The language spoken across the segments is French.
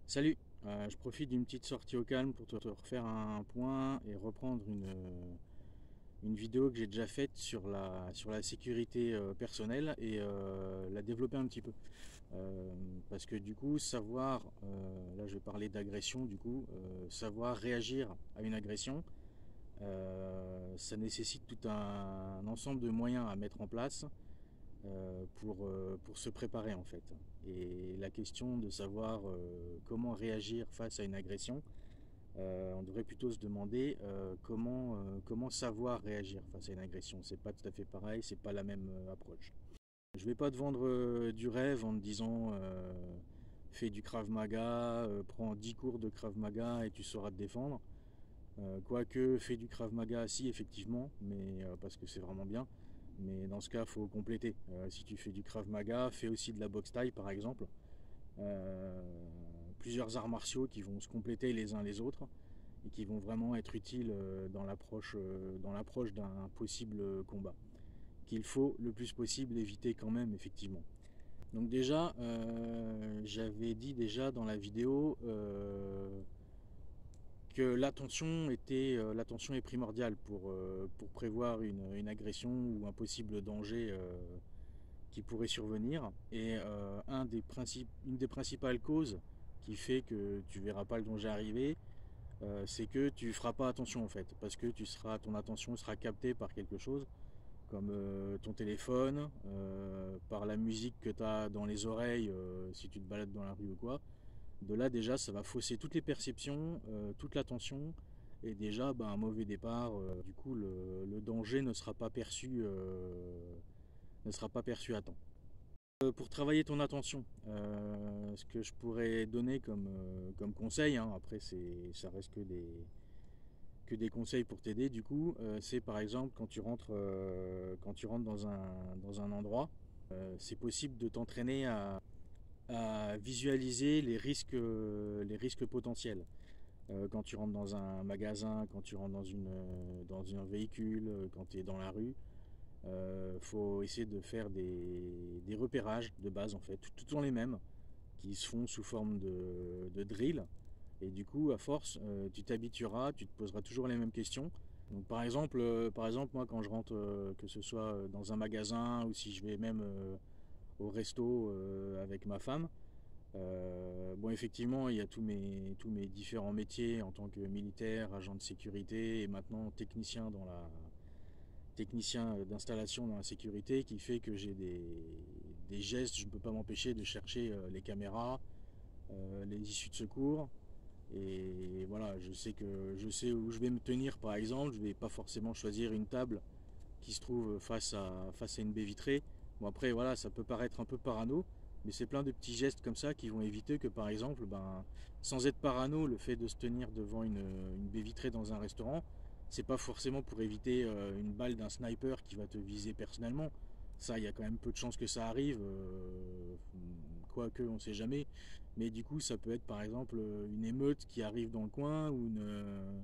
Salut, je profite d'une petite sortie au calme pour te refaire un point et reprendre une vidéo que j'ai déjà faite sur la sécurité personnelle et la développer un petit peu. Parce que du coup, savoir, là je vais parler d'agression, du coup, savoir réagir à une agression, ça nécessite tout un ensemble de moyens à mettre en place pour se préparer en fait. Et la question de savoir comment réagir face à une agression, on devrait plutôt se demander comment savoir réagir face à une agression. C'est pas tout à fait pareil, c'est pas la même approche. Je vais pas te vendre du rêve en te disant fais du Krav Maga, prends 10 cours de Krav Maga et tu sauras te défendre. Quoique fais du Krav Maga, si effectivement, mais parce que c'est vraiment bien. Mais dans ce cas, il faut compléter. Si tu fais du Krav Maga, fais aussi de la boxe thaï par exemple. Euh, Plusieurs arts martiaux qui vont se compléter les uns les autres et qui vont vraiment être utiles dans l'approche d'un possible combat. Qu'il faut le plus possible éviter quand même, effectivement. Donc déjà, j'avais dit déjà dans la vidéo que l'attention est primordiale pour prévoir une agression ou un possible danger qui pourrait survenir. Et une des principales causes qui fait que tu verras pas le danger arriver, c'est que tu feras pas attention en fait, parce que ton attention sera captée par quelque chose comme ton téléphone, par la musique que tu as dans les oreilles si tu te balades dans la rue ou quoi. De là déjà ça va fausser toutes les perceptions, toute l'attention, et déjà un mauvais départ, du coup le danger ne sera pas perçu à temps. Pour travailler ton attention, ce que je pourrais donner comme conseil, hein, après ça reste que des conseils pour t'aider du coup, c'est par exemple quand tu rentres dans un endroit, c'est possible de t'entraîner à visualiser les risques potentiels. Quand tu rentres dans un magasin, quand tu rentres dans un véhicule, quand tu es dans la rue, faut essayer de faire des repérages de base en fait, tout le temps les mêmes, qui se font sous forme de drill. Et du coup, à force, tu t'habitueras, tu te poseras toujours les mêmes questions. Donc, par exemple, moi, quand je rentre, que ce soit dans un magasin ou si je vais même au resto avec ma femme, bon, effectivement, il y a tous mes différents métiers en tant que militaire, agent de sécurité et maintenant technicien d'installation dans la sécurité qui fait que j'ai des gestes, je ne peux pas m'empêcher de chercher les caméras, les issues de secours. Et voilà, je sais où je vais me tenir par exemple, je ne vais pas forcément choisir une table qui se trouve face à une baie vitrée. Bon après voilà, ça peut paraître un peu parano, mais c'est plein de petits gestes comme ça qui vont éviter que par exemple, sans être parano, le fait de se tenir devant une baie vitrée dans un restaurant, c'est pas forcément pour éviter une balle d'un sniper qui va te viser personnellement. Ça, il y a quand même peu de chances que ça arrive, quoique on sait jamais. Mais du coup, ça peut être par exemple une émeute qui arrive dans le coin ou une,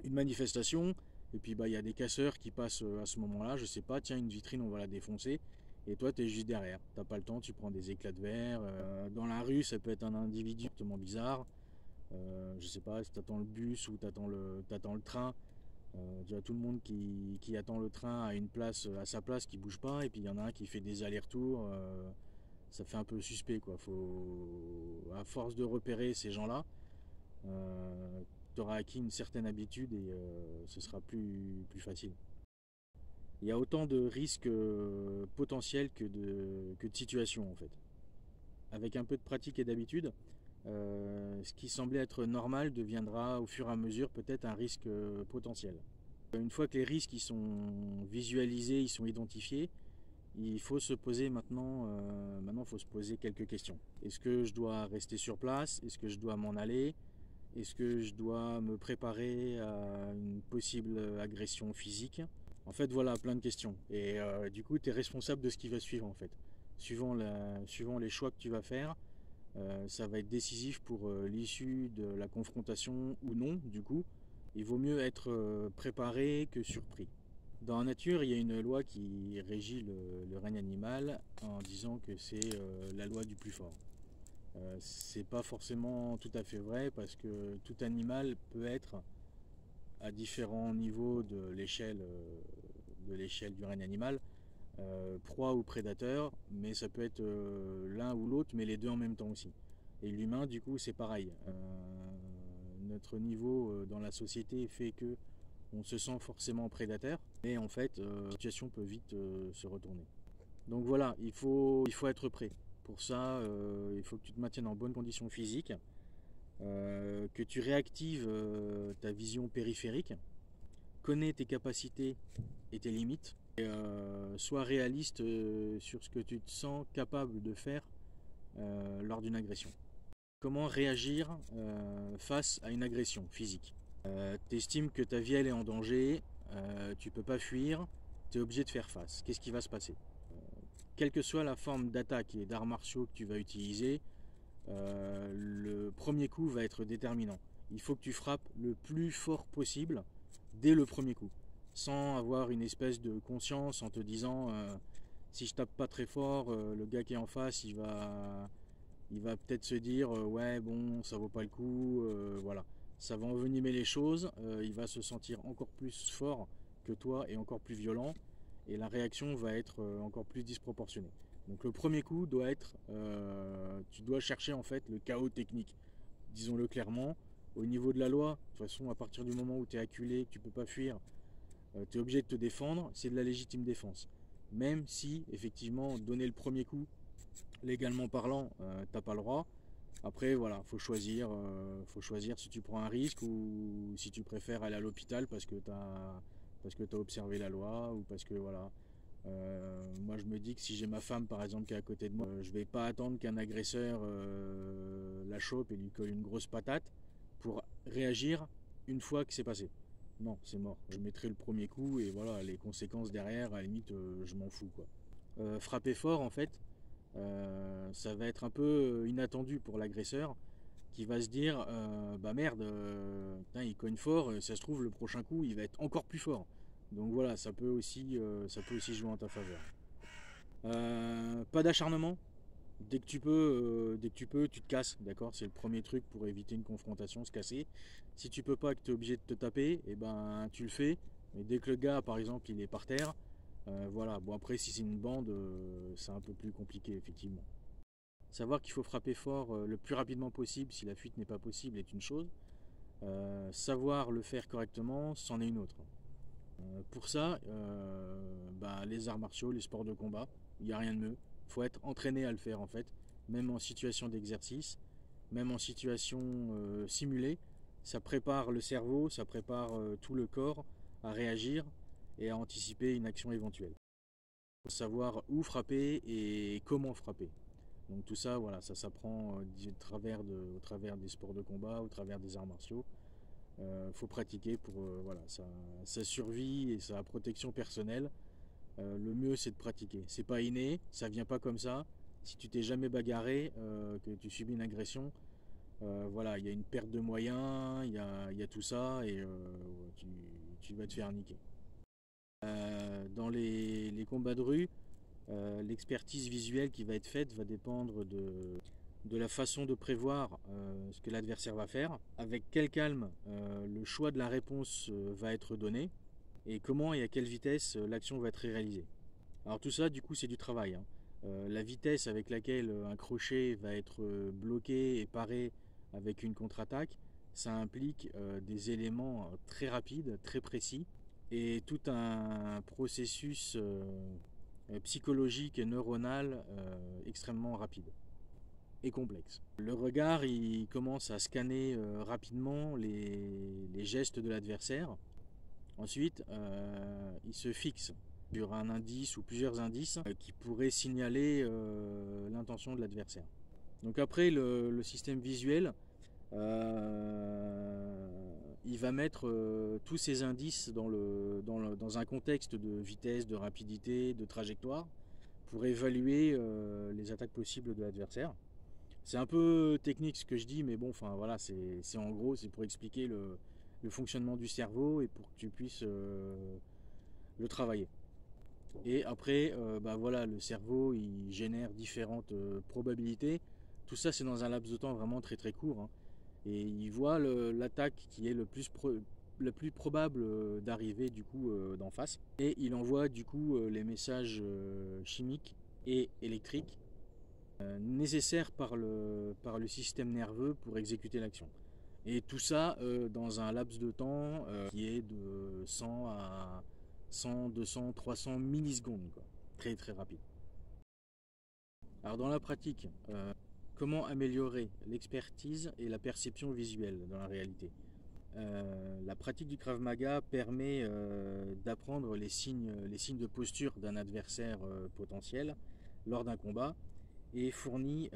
une manifestation, et puis il y a des casseurs qui passent à ce moment-là, je sais pas, tiens une vitrine on va la défoncer, et toi tu es juste derrière, t'as pas le temps, tu prends des éclats de verre, dans la rue ça peut être un individu complètement bizarre, je sais pas, si t'attends le bus ou t'attends le train, tu as tout le monde qui attend le train à une place, à sa place qui bouge pas, et puis il y en a un qui fait des allers-retours, ça fait un peu suspect quoi, faut à force de repérer ces gens-là, tu auras acquis une certaine habitude et ce sera plus facile. Il y a autant de risques potentiels que de situations en fait. Avec un peu de pratique et d'habitude, ce qui semblait être normal deviendra au fur et à mesure peut-être un risque potentiel. Une fois que les risques ils sont visualisés, ils sont identifiés, il faut se poser maintenant il faut se poser quelques questions. Est-ce que je dois rester sur place? Est-ce que je dois m'en aller? Est-ce que je dois me préparer à une possible agression physique? En fait, voilà, plein de questions. Et du coup, tu es responsable de ce qui va suivre, en fait. Suivant les choix que tu vas faire, ça va être décisif pour l'issue de la confrontation ou non, du coup. Il vaut mieux être préparé que surpris. Dans la nature, il y a une loi qui régit le règne animal en disant que c'est la loi du plus fort. C'est pas forcément tout à fait vrai parce que tout animal peut être à différents niveaux de l'échelle du règne animal, proie ou prédateur, mais ça peut être l'un ou l'autre, mais les deux en même temps aussi. Et l'humain, du coup, c'est pareil. Notre niveau dans la société fait que on se sent forcément prédateur, mais en fait, la situation peut vite se retourner. Donc voilà, il faut être prêt. Pour ça, il faut que tu te maintiennes en bonne condition physique, que tu réactives ta vision périphérique, connais tes capacités et tes limites, et sois réaliste sur ce que tu te sens capable de faire lors d'une agression. Comment réagir face à une agression physique? Tu estimes que ta vie elle est en danger, tu peux pas fuir, tu es obligé de faire face. Qu'est-ce qui va se passer? Quelle que soit la forme d'attaque et d'arts martiaux que tu vas utiliser, le premier coup va être déterminant. Il faut que tu frappes le plus fort possible dès le premier coup, sans avoir une espèce de conscience en te disant si je tape pas très fort, le gars qui est en face il va peut-être se dire ouais bon ça vaut pas le coup, voilà. Ça va envenimer les choses, il va se sentir encore plus fort que toi et encore plus violent, et la réaction va être encore plus disproportionnée. Donc le premier coup doit être, tu dois chercher en fait le chaos technique, disons-le clairement. Au niveau de la loi, de toute façon à partir du moment où tu es acculé, que tu peux pas fuir, tu es obligé de te défendre, c'est de la légitime défense. Même si effectivement donner le premier coup, légalement parlant, t'as pas le droit. Après voilà, faut choisir si tu prends un risque ou si tu préfères aller à l'hôpital parce que t'as observé la loi ou parce que voilà. Moi je me dis que si j'ai ma femme par exemple qui est à côté de moi, je vais pas attendre qu'un agresseur la chope et lui colle une grosse patate pour réagir une fois que c'est passé. Non, c'est mort. Je mettrai le premier coup et voilà, les conséquences derrière, à la limite, je m'en fous quoi. Frapper fort en fait, ça va être un peu inattendu pour l'agresseur qui va se dire bah merde, putain, il cogne fort, ça se trouve le prochain coup il va être encore plus fort. Donc voilà, ça peut aussi jouer en ta faveur. Pas d'acharnement. Dès que tu peux, tu te casses, d'accord? C'est le premier truc pour éviter une confrontation, se casser. Si tu peux pas, que tu es obligé de te taper, et ben tu le fais. Mais dès que le gars, par exemple, il est par terre, voilà. Bon après, si c'est une bande, c'est un peu plus compliqué, effectivement. Savoir qu'il faut frapper fort le plus rapidement possible si la fuite n'est pas possible est une chose. Savoir le faire correctement, c'en est une autre. Pour ça, bah, les arts martiaux, les sports de combat, il n'y a rien de mieux. Il faut être entraîné à le faire en fait, même en situation d'exercice, même en situation simulée. Ça prépare le cerveau, ça prépare tout le corps à réagir et à anticiper une action éventuelle. Il faut savoir où frapper et comment frapper. Donc tout ça, voilà, ça s'apprend au travers des sports de combat, au travers des arts martiaux. Faut pratiquer pour voilà, sa survie et sa protection personnelle. Le mieux c'est de pratiquer. C'est pas inné, ça vient pas comme ça. Si tu t'es jamais bagarré, que tu subis une agression, voilà, il y a une perte de moyens, il y a tout ça et tu vas te faire niquer. Dans les combats de rue, l'expertise visuelle qui va être faite va dépendre de la façon de prévoir ce que l'adversaire va faire, avec quel calme le choix de la réponse va être donné, et comment et à quelle vitesse l'action va être réalisée. Alors tout ça, du coup, c'est du travail, hein. La vitesse avec laquelle un crochet va être bloqué et paré avec une contre-attaque, ça implique des éléments très rapides, très précis, et tout un processus psychologique et neuronal extrêmement rapide et complexe. Le regard, il commence à scanner rapidement les gestes de l'adversaire. Ensuite, il se fixe sur un indice ou plusieurs indices qui pourraient signaler l'intention de l'adversaire. Donc après, le système visuel, il va mettre tous ces indices dans un contexte de vitesse, de rapidité, de trajectoire pour évaluer les attaques possibles de l'adversaire. C'est un peu technique ce que je dis, mais bon, enfin voilà, c'est en gros, c'est pour expliquer le fonctionnement du cerveau et pour que tu puisses le travailler. Et après, bah voilà, le cerveau il génère différentes probabilités Tout ça, c'est dans un laps de temps vraiment très très court, hein. Et il voit l'attaque qui est le plus probable d'arriver du coup d'en face. Et il envoie du coup les messages chimiques et électriques nécessaires par le système nerveux pour exécuter l'action. Et tout ça dans un laps de temps qui est de 100 à 100, 200, 300 millisecondes, quoi. Très très rapide. Alors dans la pratique, comment améliorer l'expertise et la perception visuelle dans la réalité? La pratique du Krav Maga permet d'apprendre les signes de posture d'un adversaire potentiel lors d'un combat et fournit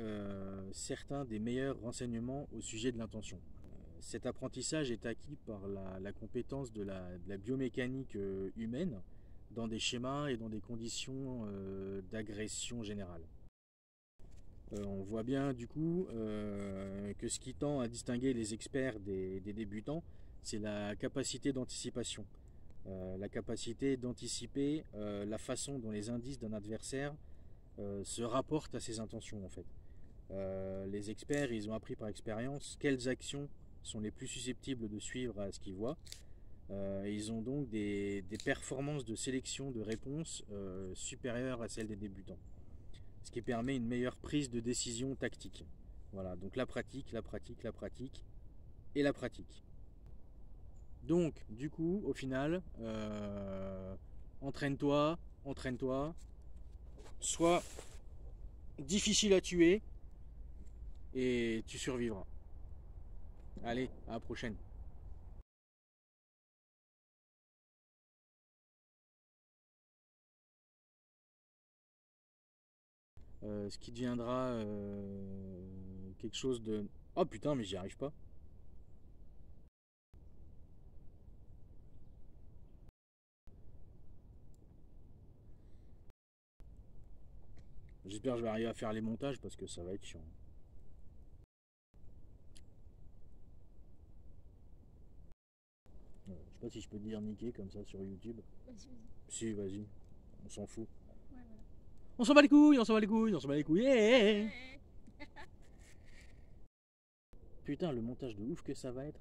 certains des meilleurs renseignements au sujet de l'intention. Cet apprentissage est acquis par la compétence de la biomécanique humaine dans des schémas et dans des conditions d'agression générale. On voit bien du coup que ce qui tend à distinguer les experts des débutants, c'est la capacité d'anticipation. La capacité d'anticiper la façon dont les indices d'un adversaire se rapportent à ses intentions en fait. Les experts, ils ont appris par expérience quelles actions sont les plus susceptibles de suivre à ce qu'ils voient. Ils ont donc des performances de sélection de réponses supérieures à celles des débutants. Ce qui permet une meilleure prise de décision tactique. Voilà, donc la pratique, la pratique, la pratique et la pratique. Donc, du coup, au final, entraîne-toi, entraîne-toi, sois difficile à tuer et tu survivras. Allez, à la prochaine. Ce qui deviendra quelque chose de... Oh putain, mais j'y arrive pas. J'espère que je vais arriver à faire les montages parce que ça va être chiant. Je sais pas si je peux dire niquer comme ça sur YouTube. Vas-y, vas-y. Si, vas-y, on s'en fout. Ouais, voilà. On s'en bat les couilles, on s'en bat les couilles, on s'en bat les couilles. Yeah. Ouais. Putain, le montage de ouf que ça va être.